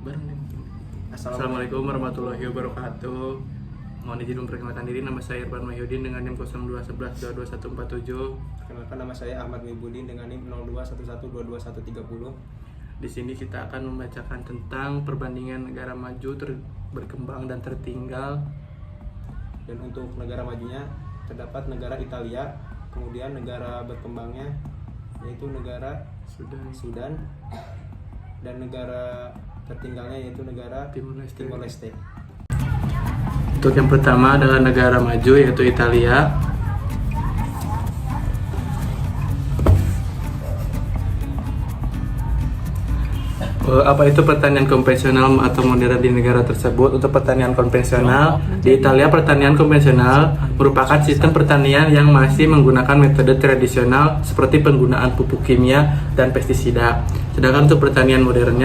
Bareng nih. Assalamualaikum warahmatullahi wabarakatuh. Mohon izin memperkenalkan diri, nama saya Irfan Mahyudin dengan NIM 0211222147. Perkenalkan, nama saya Ahmad Wibudin dengan NIM 0211222130. Di sini kita akan membacakan tentang perbandingan negara maju, berkembang dan tertinggal. Dan untuk negara majunya terdapat negara Italia, kemudian negara berkembangnya yaitu negara Sudan, dan negara tertinggalnya yaitu negara Timor Leste. Untuk yang pertama adalah negara maju yaitu Italia. Apa itu pertanian konvensional atau modern di negara tersebut? Untuk pertanian konvensional di Italia, pertanian konvensional merupakan sistem pertanian yang masih menggunakan metode tradisional seperti penggunaan pupuk kimia dan pestisida. Sedangkan untuk pertanian modern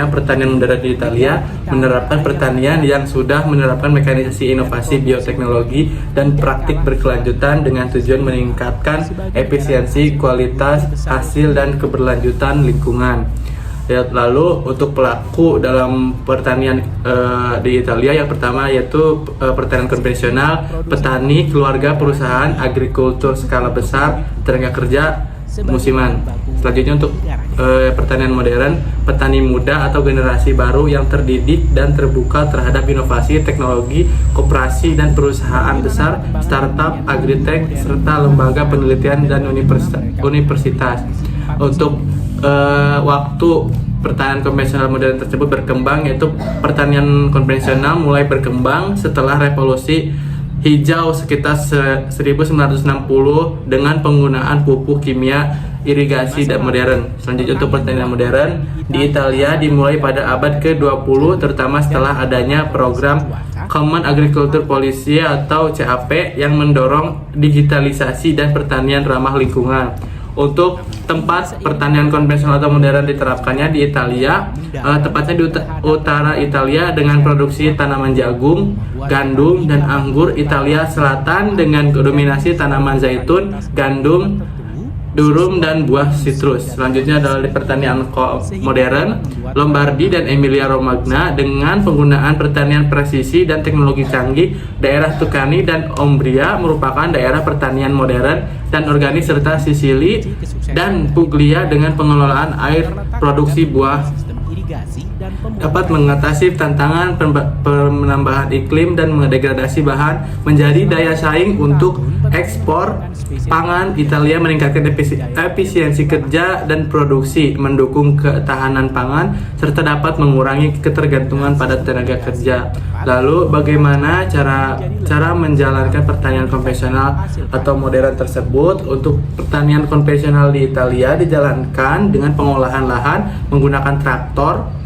di Italia menerapkan pertanian yang sudah menerapkan mekanisasi, inovasi, bioteknologi, dan praktik berkelanjutan dengan tujuan meningkatkan efisiensi, kualitas, hasil, dan keberlanjutan lingkungan. Lalu untuk pelaku dalam pertanian di Italia, yang pertama yaitu pertanian konvensional, petani, keluarga, perusahaan, agrikultur skala besar, tenaga kerja musiman. Selanjutnya untuk pertanian modern, petani muda atau generasi baru yang terdidik dan terbuka terhadap inovasi, teknologi, koperasi dan perusahaan besar, startup, agritech, serta lembaga penelitian dan universitas. Untuk waktu pertanian konvensional modern tersebut berkembang, yaitu pertanian konvensional mulai berkembang setelah revolusi hijau sekitar 1960 dengan penggunaan pupuk kimia, irigasi dan modern. Selanjutnya untuk pertanian modern di Italia dimulai pada abad ke-20, terutama setelah adanya program Common Agriculture Policy atau CAP yang mendorong digitalisasi dan pertanian ramah lingkungan. Untuk tempat pertanian konvensional atau modern diterapkannya di Italia, tepatnya di utara Italia dengan produksi tanaman jagung, gandum, dan anggur. Italia Selatan dengan dominasi tanaman zaitun, gandum, durum, dan buah sitrus. Selanjutnya adalah di pertanian modern, Lombardi dan Emilia Romagna dengan penggunaan pertanian presisi dan teknologi canggih. Daerah Tuscany dan Umbria merupakan daerah pertanian modern dan organik, serta Sisili dan Puglia dengan pengelolaan air produksi buah dapat mengatasi tantangan penambahan iklim dan mendegradasi bahan, menjadi daya saing untuk ekspor pangan. Italia meningkatkan efisiensi kerja dan produksi, mendukung ketahanan pangan, serta dapat mengurangi ketergantungan pada tenaga kerja. Lalu bagaimana cara menjalankan pertanian konvensional atau modern tersebut? Untuk pertanian konvensional di Italia dijalankan dengan pengolahan lahan menggunakan traktor,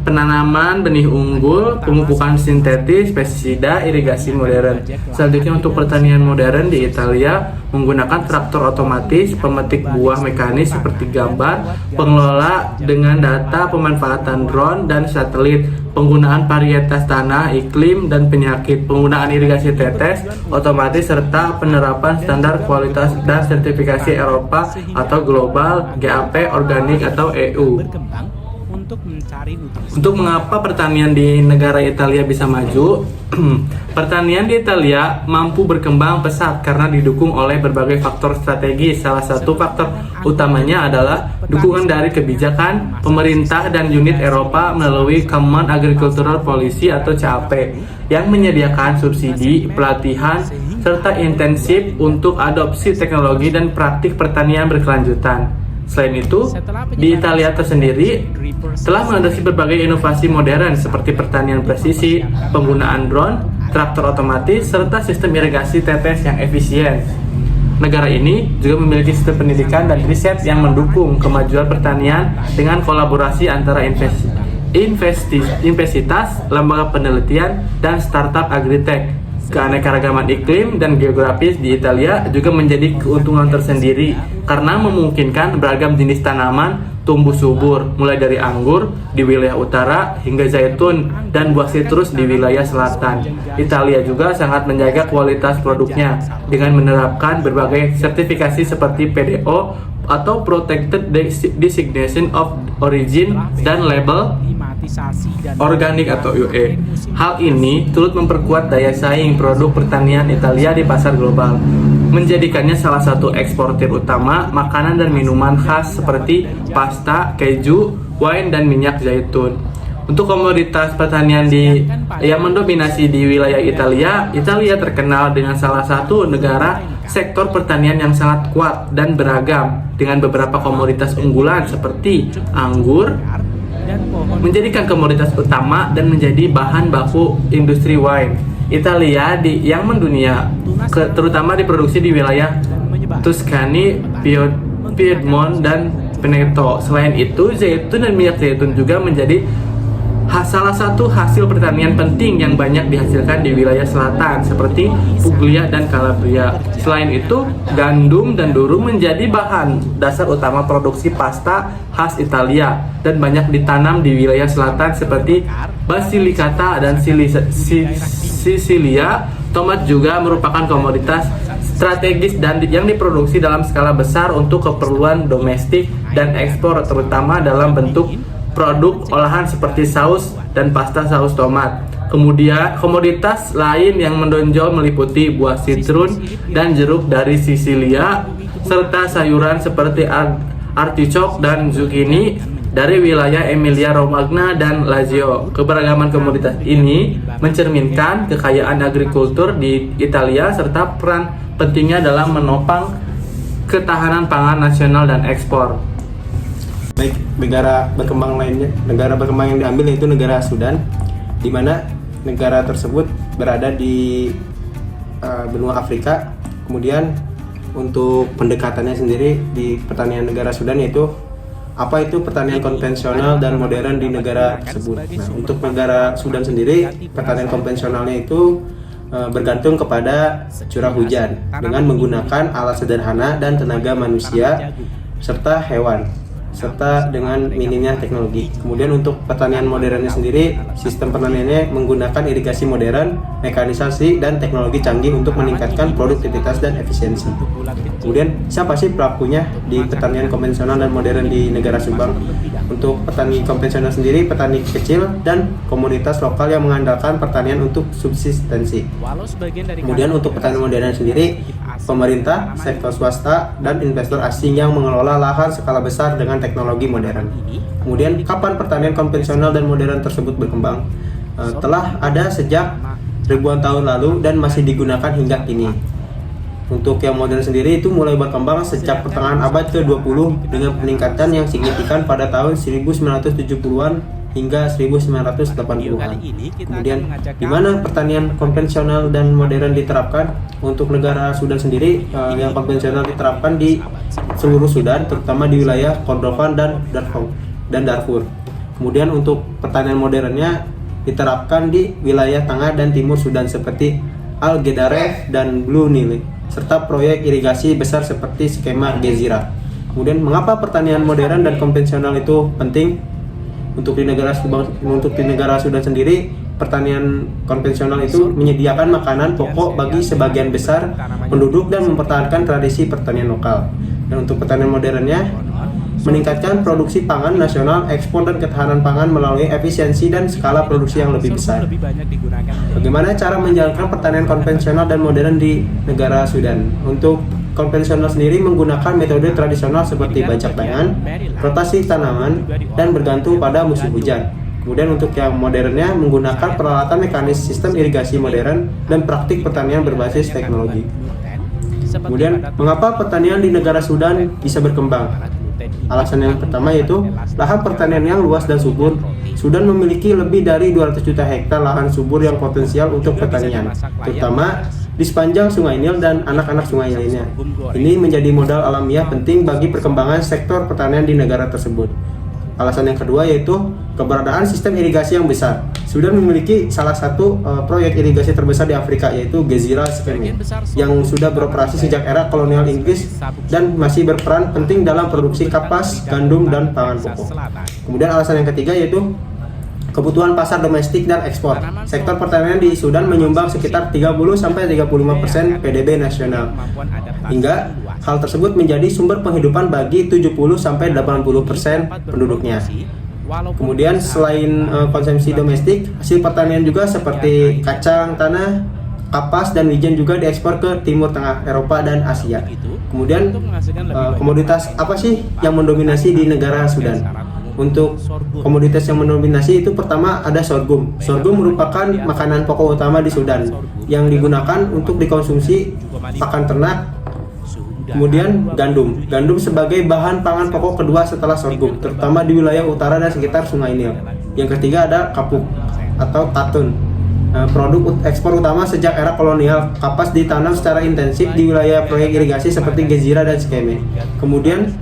penanaman benih unggul, pemupukan sintetis, pestisida, irigasi modern. Selanjutnya untuk pertanian modern di Italia menggunakan traktor otomatis, pemetik buah mekanis seperti gambar, pengelola dengan data, pemanfaatan drone dan satelit, penggunaan varietas tanah, iklim, dan penyakit, penggunaan irigasi tetes otomatis, serta penerapan standar kualitas dan sertifikasi Eropa atau global, GAP, organik atau EU. Untuk mengapa pertanian di negara Italia bisa maju? Pertanian di Italia mampu berkembang pesat karena didukung oleh berbagai faktor strategis. Salah satu faktor utamanya adalah dukungan dari kebijakan pemerintah dan unit Eropa melalui Common Agricultural Policy atau CAP yang menyediakan subsidi, pelatihan, serta intensif untuk adopsi teknologi dan praktik pertanian berkelanjutan. Selain itu, di Italia tersendiri telah mengadopsi berbagai inovasi modern seperti pertanian presisi, penggunaan drone, traktor otomatis, serta sistem irigasi tetes yang efisien. Negara ini juga memiliki sistem pendidikan dan riset yang mendukung kemajuan pertanian dengan kolaborasi antara universitas, lembaga penelitian, dan startup agritech. Keanekaragaman iklim dan geografis di Italia juga menjadi keuntungan tersendiri karena memungkinkan beragam jenis tanaman tumbuh subur, mulai dari anggur di wilayah utara hingga zaitun dan buah sitrus di wilayah selatan. Italia juga sangat menjaga kualitas produknya dengan menerapkan berbagai sertifikasi seperti PDO, atau Protected Designation of Origin dan label organik atau UE. Hal ini turut memperkuat daya saing produk pertanian Italia di pasar global, menjadikannya salah satu eksportir utama makanan dan minuman khas seperti pasta, keju, wine, dan minyak zaitun. Untuk komoditas pertanian yang mendominasi di wilayah Italia terkenal dengan salah satu negara sektor pertanian yang sangat kuat dan beragam dengan beberapa komoditas unggulan seperti anggur, menjadikan komoditas utama dan menjadi bahan baku industri wine. Italia yang mendunia, terutama diproduksi di wilayah Tuscany, Piedmont, dan Veneto. Selain itu, zaitun dan minyak zaitun juga menjadi salah satu hasil pertanian penting yang banyak dihasilkan di wilayah selatan seperti Puglia dan Calabria. Selain itu, gandum dan durum menjadi bahan dasar utama produksi pasta khas Italia dan banyak ditanam di wilayah selatan seperti Basilicata dan Sisilia. Tomat juga merupakan komoditas strategis dan yang diproduksi dalam skala besar untuk keperluan domestik dan ekspor, terutama dalam bentuk produk olahan seperti saus dan pasta saus tomat. Kemudian komoditas lain yang menonjol meliputi buah sitrun dan jeruk dari Sisilia, serta sayuran seperti artichok dan zucchini dari wilayah Emilia Romagna dan Lazio. Keberagaman komoditas ini mencerminkan kekayaan agrikultur di Italia serta peran pentingnya dalam menopang ketahanan pangan nasional dan ekspor. Baik, negara berkembang yang diambil yaitu negara Sudan, di mana negara tersebut berada di benua Afrika. Kemudian untuk pendekatannya sendiri di pertanian negara Sudan yaitu apa itu pertanian konvensional dan modern di negara tersebut. Nah, untuk negara Sudan sendiri, pertanian konvensionalnya itu bergantung kepada curah hujan dengan menggunakan alat sederhana dan tenaga manusia serta hewan, serta dengan minimnya teknologi. Kemudian untuk pertanian modernnya sendiri, sistem pertaniannya menggunakan irigasi modern, mekanisasi, dan teknologi canggih untuk meningkatkan produktivitas dan efisiensi. Kemudian siapa sih pelakunya di pertanian konvensional dan modern di negara Subang? Untuk petani konvensional sendiri, petani kecil dan komunitas lokal yang mengandalkan pertanian untuk subsistensi. Kemudian untuk petani modern sendiri, pemerintah, sektor swasta, dan investor asing yang mengelola lahan skala besar dengan teknologi modern. Kemudian kapan pertanian konvensional dan modern tersebut berkembang? Telah ada sejak ribuan tahun lalu dan masih digunakan hingga kini. Untuk yang modern sendiri itu mulai berkembang sejak pertengahan abad ke-20 dengan peningkatan yang signifikan pada tahun 1970-an hingga 1980-an. Kemudian di mana pertanian konvensional dan modern diterapkan? Untuk negara Sudan sendiri, yang konvensional diterapkan di seluruh Sudan, terutama di wilayah Kordofan dan Darfur. Kemudian untuk pertanian modernnya diterapkan di wilayah tengah dan timur Sudan seperti Al-Gedaref dan Blue Nile, serta proyek irigasi besar seperti skema Gezira. Kemudian mengapa pertanian modern dan konvensional itu penting? Untuk di negara Sudan sendiri, pertanian konvensional itu menyediakan makanan pokok bagi sebagian besar penduduk dan mempertahankan tradisi pertanian lokal. Dan untuk pertanian modernnya, meningkatkan produksi pangan nasional, ekspor dan ketahanan pangan melalui efisiensi dan skala produksi yang lebih besar. Bagaimana cara menjalankan pertanian konvensional dan modern di negara Sudan? Untuk konvensional sendiri menggunakan metode tradisional seperti bajak tangan, rotasi tanaman, dan bergantung pada musim hujan. Kemudian untuk yang modernnya menggunakan peralatan mekanis, sistem irigasi modern, dan praktik pertanian berbasis teknologi. Kemudian mengapa pertanian di negara Sudan bisa berkembang? Alasan yang pertama yaitu lahan pertanian yang luas dan subur. Sudan memiliki lebih dari 200 juta hektar lahan subur yang potensial untuk pertanian, terutama di sepanjang Sungai Nil dan anak-anak sungai lainnya. Ini menjadi modal alamiah penting bagi perkembangan sektor pertanian di negara tersebut. Alasan yang kedua yaitu keberadaan sistem irigasi yang besar. Sudan memiliki salah satu proyek irigasi terbesar di Afrika yaitu Gezira Scheme yang sudah beroperasi sejak era kolonial Inggris dan masih berperan penting dalam produksi kapas, gandum, dan pangan pokok. Kemudian alasan yang ketiga yaitu kebutuhan pasar domestik dan ekspor. Sektor pertanian di Sudan menyumbang sekitar 30-35% PDB nasional. Hingga hal tersebut menjadi sumber penghidupan bagi 70-80% penduduknya. Kemudian selain konsumsi domestik, hasil pertanian juga seperti kacang tanah, kapas, dan wijen juga diekspor ke Timur Tengah, Eropa, dan Asia. Kemudian komoditas apa sih yang mendominasi di negara Sudan? Untuk komoditas yang mendominasi itu pertama ada sorghum. Sorghum merupakan makanan pokok utama di Sudan yang digunakan untuk dikonsumsi pakan ternak. Kemudian gandum. Gandum sebagai bahan pangan pokok kedua setelah sorghum, terutama di wilayah utara dan sekitar Sungai Nil. Yang ketiga ada kapuk atau katun. Produk ekspor utama sejak era kolonial. Kapas ditanam secara intensif di wilayah proyek irigasi seperti Gezira dan Skeme. Kemudian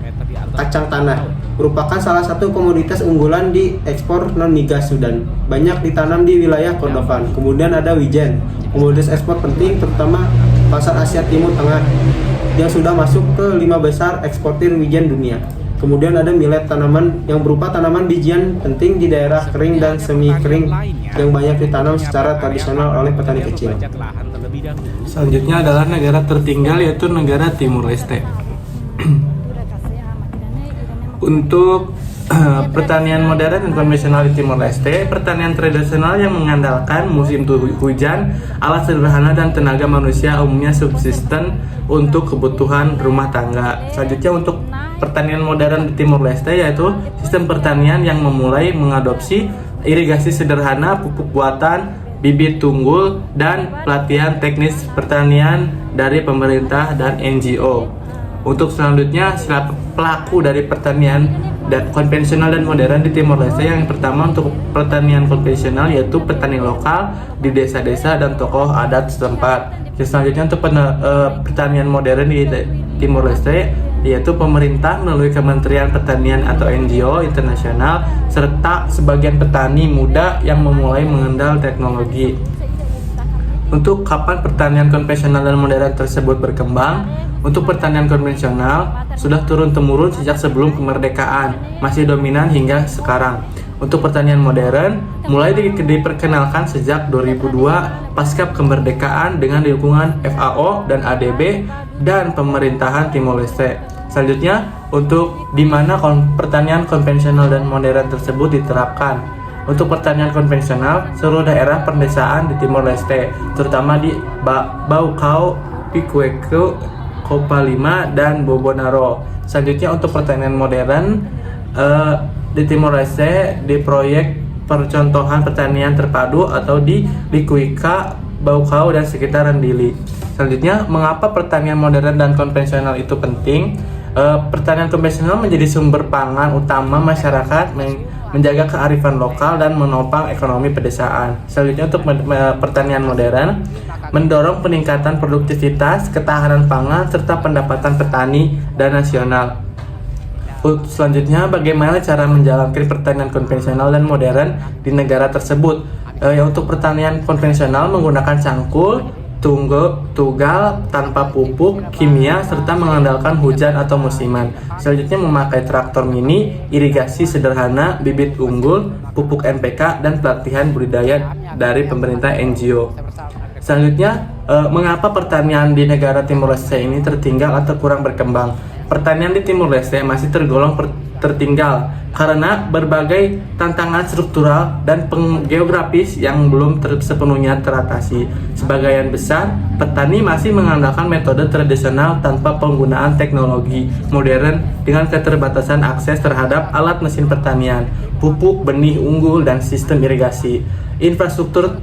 kacang tanah merupakan salah satu komoditas unggulan di ekspor non-migas Sudan. Banyak ditanam di wilayah Kordofan. Kemudian ada wijen, komoditas ekspor penting terutama pasar Asia Timur Tengah yang sudah masuk ke 5 besar eksportir wijen dunia. Kemudian ada millet, tanaman yang berupa tanaman bijian penting di daerah kering dan semi kering yang banyak ditanam secara tradisional oleh petani kecil. Selanjutnya adalah negara tertinggal, yaitu negara Timur Leste. Untuk pertanian modern dan konvensional di Timor Leste, pertanian tradisional yang mengandalkan musim hujan, alat sederhana, dan tenaga manusia umumnya subsisten untuk kebutuhan rumah tangga. Selanjutnya untuk pertanian modern di Timor Leste, yaitu sistem pertanian yang memulai mengadopsi irigasi sederhana, pupuk buatan, bibit unggul, dan pelatihan teknis pertanian dari pemerintah dan NGO. Untuk selanjutnya, sila pelaku dari pertanian dan konvensional dan modern di Timor Leste. Yang pertama untuk pertanian konvensional yaitu petani lokal di desa-desa dan tokoh adat setempat. Selanjutnya untuk pertanian modern di Timor Leste yaitu pemerintah melalui Kementerian Pertanian atau NGO internasional serta sebagian petani muda yang memulai mengenal teknologi. Untuk kapan pertanian konvensional dan modern tersebut berkembang? Untuk pertanian konvensional sudah turun-temurun sejak sebelum kemerdekaan, masih dominan hingga sekarang. Untuk pertanian modern mulai diperkenalkan sejak 2002 pasca kemerdekaan dengan dukungan FAO dan ADB dan pemerintahan Timor Leste. Selanjutnya, untuk di mana pertanian konvensional dan modern tersebut diterapkan. Untuk pertanian konvensional, seluruh daerah perdesaan di Timor Leste, terutama di Baucau, Pikueku, Kopa 5, dan Bobonaro. Selanjutnya untuk pertanian modern di Timor Leste di proyek percontohan pertanian terpadu atau di Likuika, Baucau, dan sekitar Rendili. Selanjutnya, mengapa pertanian modern dan konvensional itu penting? Pertanian konvensional menjadi sumber pangan utama masyarakat, menjaga kearifan lokal dan menopang ekonomi pedesaan. Selanjutnya untuk pertanian modern mendorong peningkatan produktivitas, ketahanan pangan, serta pendapatan petani dan nasional. Selanjutnya, bagaimana cara menjalankan pertanian konvensional dan modern di negara tersebut? Untuk pertanian konvensional menggunakan cangkul, tugal tanpa pupuk kimia, serta mengandalkan hujan atau musiman. Selanjutnya memakai traktor mini, irigasi sederhana, bibit unggul, pupuk NPK, dan pelatihan budidaya dari pemerintah NGO. Selanjutnya, mengapa pertanian di negara Timor Leste ini tertinggal atau kurang berkembang? Pertanian di Timor Leste masih tergolong tertinggal karena berbagai tantangan struktural dan geografis yang belum sepenuhnya teratasi. Sebagian besar petani masih mengandalkan metode tradisional tanpa penggunaan teknologi modern dengan keterbatasan akses terhadap alat mesin pertanian, pupuk, benih unggul, dan sistem irigasi. Infrastruktur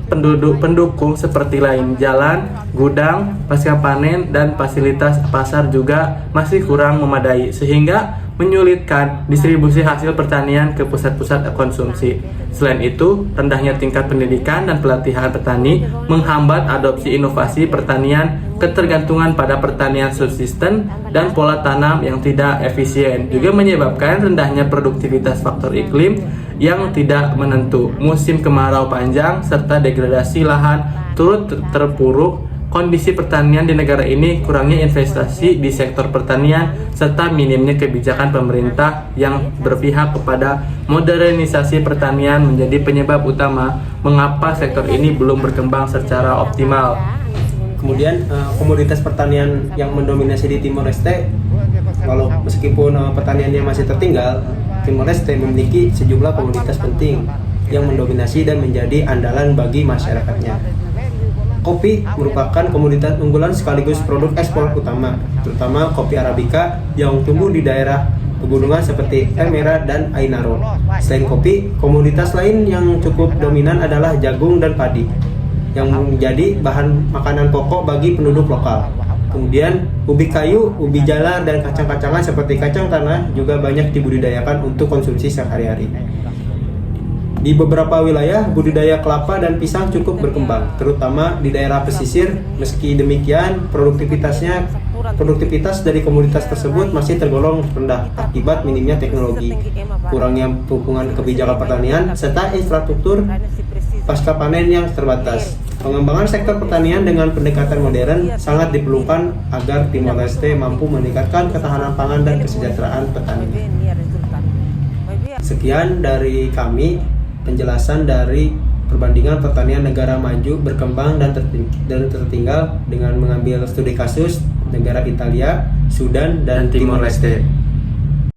pendukung seperti lain jalan, gudang, pasca panen, dan fasilitas pasar juga masih kurang memadai sehingga menyulitkan distribusi hasil pertanian ke pusat-pusat konsumsi. Selain itu, rendahnya tingkat pendidikan dan pelatihan petani menghambat adopsi inovasi pertanian, ketergantungan pada pertanian subsisten, dan pola tanam yang tidak efisien juga menyebabkan rendahnya produktivitas. Faktor iklim yang tidak menentu, musim kemarau panjang, serta degradasi lahan turut terpuruk kondisi pertanian di negara ini kurangnya investasi di sektor pertanian serta minimnya kebijakan pemerintah yang berpihak kepada modernisasi pertanian menjadi penyebab utama mengapa sektor ini belum berkembang secara optimal. Kemudian komoditas pertanian yang mendominasi di Timor Leste, walau meskipun pertaniannya masih tertinggal, Timor Leste memiliki sejumlah komoditas penting yang mendominasi dan menjadi andalan bagi masyarakatnya. Kopi merupakan komoditas unggulan sekaligus produk ekspor utama, terutama kopi Arabica yang tumbuh di daerah pegunungan seperti Elmera dan Ainaro. Selain kopi, komoditas lain yang cukup dominan adalah jagung dan padi, yang menjadi bahan makanan pokok bagi penduduk lokal. Kemudian ubi kayu, ubi jalar, dan kacang-kacangan seperti kacang tanah juga banyak dibudidayakan untuk konsumsi sehari-hari. Di beberapa wilayah, budidaya kelapa dan pisang cukup berkembang, terutama di daerah pesisir. Meski demikian, produktivitas dari komoditas tersebut masih tergolong rendah akibat minimnya teknologi, kurangnya dukungan kebijakan pertanian, serta infrastruktur pasca panen yang terbatas. Pengembangan sektor pertanian dengan pendekatan modern sangat diperlukan agar Timor Leste mampu meningkatkan ketahanan pangan dan kesejahteraan petani. Sekian dari kami, penjelasan dari perbandingan pertanian negara maju, berkembang, dan tertinggal dengan mengambil studi kasus negara Italia, Sudan, dan Timor Leste.